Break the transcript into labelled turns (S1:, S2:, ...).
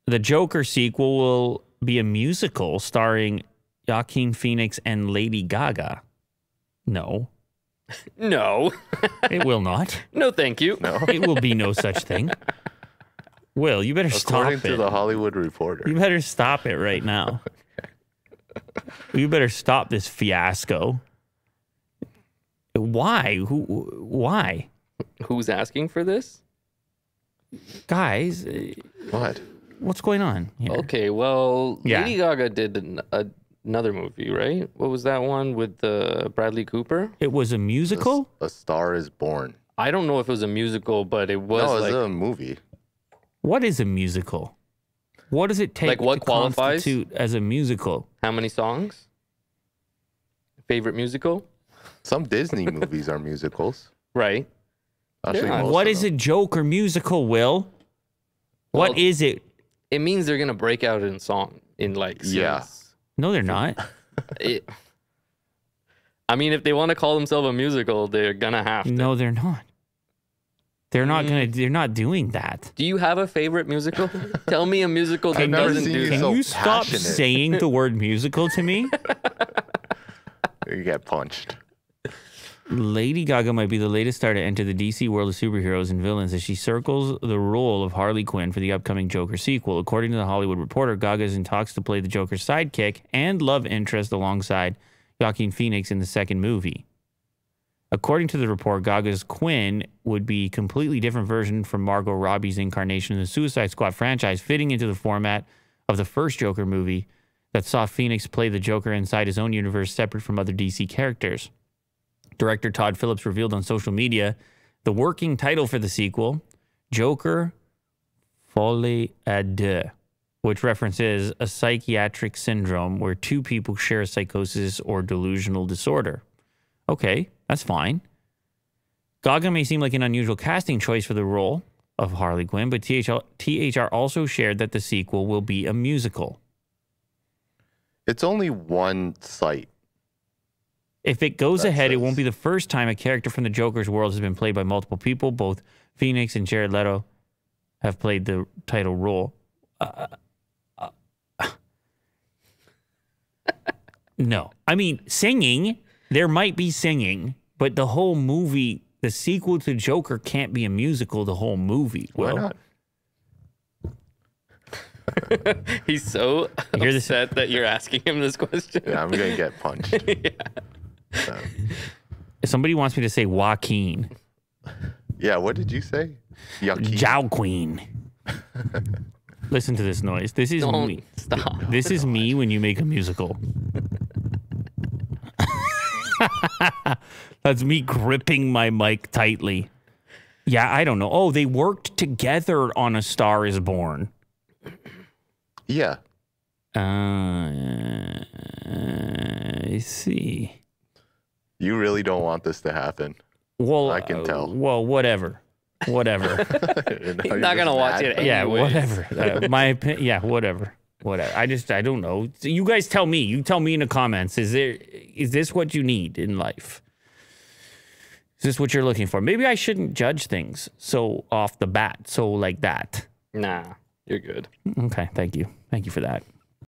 S1: The Joker sequel will be a musical starring Joaquin Phoenix and Lady Gaga. No.
S2: No.
S1: It will not.
S2: No, thank you.
S3: No.
S1: It will be no such thing. Will, you better stop it.
S3: According to the Hollywood Reporter.
S1: You better stop it right now. You better stop this fiasco. Why? Why?
S2: Who's asking for this?
S1: Guys,
S3: What?
S1: what's going on here?
S2: Okay, well,
S1: Yeah.
S2: Lady Gaga did another movie, right? What was that one with Bradley Cooper?
S1: It was a musical?
S3: A Star is Born.
S2: I don't know if it was a musical, but it was
S3: No, it's
S2: like
S3: a movie.
S1: What is a musical? What does it take
S2: Like, what
S1: to
S2: qualifies?
S1: constitute as a musical?
S2: how many songs? Favorite musical?
S3: Some Disney movies are musicals.
S2: Right.
S3: Actually,
S2: Yeah.
S3: most
S1: What
S3: of
S1: is
S3: them.
S1: a Joker musical, Will? What
S2: Well,
S1: is it?
S2: It means they're gonna break out in song in like
S3: Yeah.
S2: scenes.
S1: No, they're not.
S2: I mean, if they want to call themselves a musical, they're gonna have to.
S1: No, they're not. They're not gonna. They're not doing that.
S2: Do you have a favorite musical? Tell me a musical that
S3: I've never
S2: doesn't
S3: seen
S2: do
S3: you
S2: that.
S1: Can
S3: so
S1: you stop
S3: passionate.
S1: saying the word musical to me?
S3: You get punched.
S1: Lady Gaga might be the latest star to enter the DC world of superheroes and villains as she circles the role of Harley Quinn for the upcoming Joker sequel. According to the Hollywood Reporter, Gaga is in talks to play the Joker's sidekick and love interest alongside Joaquin Phoenix in the second movie. According to the report, Gaga's Quinn would be a completely different version from Margot Robbie's incarnation in the Suicide Squad franchise, fitting into the format of the first Joker movie that saw Phoenix play the Joker inside his own universe separate from other DC characters. Director Todd Phillips revealed on social media the working title for the sequel, Joker Folie à Deux, which references a psychiatric syndrome where two people share a psychosis or delusional disorder. Okay, that's fine. Gaga may seem like an unusual casting choice for the role of Harley Quinn, but THR also shared that the sequel will be a musical.
S3: It's only one site.
S1: If it goes
S3: That
S1: ahead, it
S3: says-
S1: won't be the first time a character from the Joker's world has been played by multiple people. Both Phoenix and Jared Leto have played the title role. No. I mean, singing, there might be singing, but the whole movie, the sequel to Joker can't be a musical, the whole movie.
S3: Why
S1: Well,
S3: not?
S2: He's so
S1: hear this?
S2: upset that you're asking him this question.
S3: Yeah, I'm gonna get punched. So,
S1: if somebody wants me to say Joaquin,
S3: yeah, what did you say? Yucky.
S1: Joaquin. Listen to this noise. This is
S2: Don't
S1: me.
S2: stop.
S1: This is me when you make a musical. That's me gripping my mic tightly. Yeah, I don't know. Oh, they worked together on A Star is Born.
S3: Yeah.
S1: I see.
S3: You really don't want this to happen.
S1: Well,
S3: I can tell.
S1: Well, whatever. Whatever.
S3: He's
S2: not gonna watch it
S1: Yeah,
S2: anyways.
S1: whatever. My opinion. Yeah, whatever. Whatever. I don't know. So you guys tell me. You tell me in the comments. Is this what you need in life? Is this what you're looking for? Maybe I shouldn't judge things so off the bat. So like that.
S2: Nah, you're good.
S1: Okay. Thank you. Thank you for that.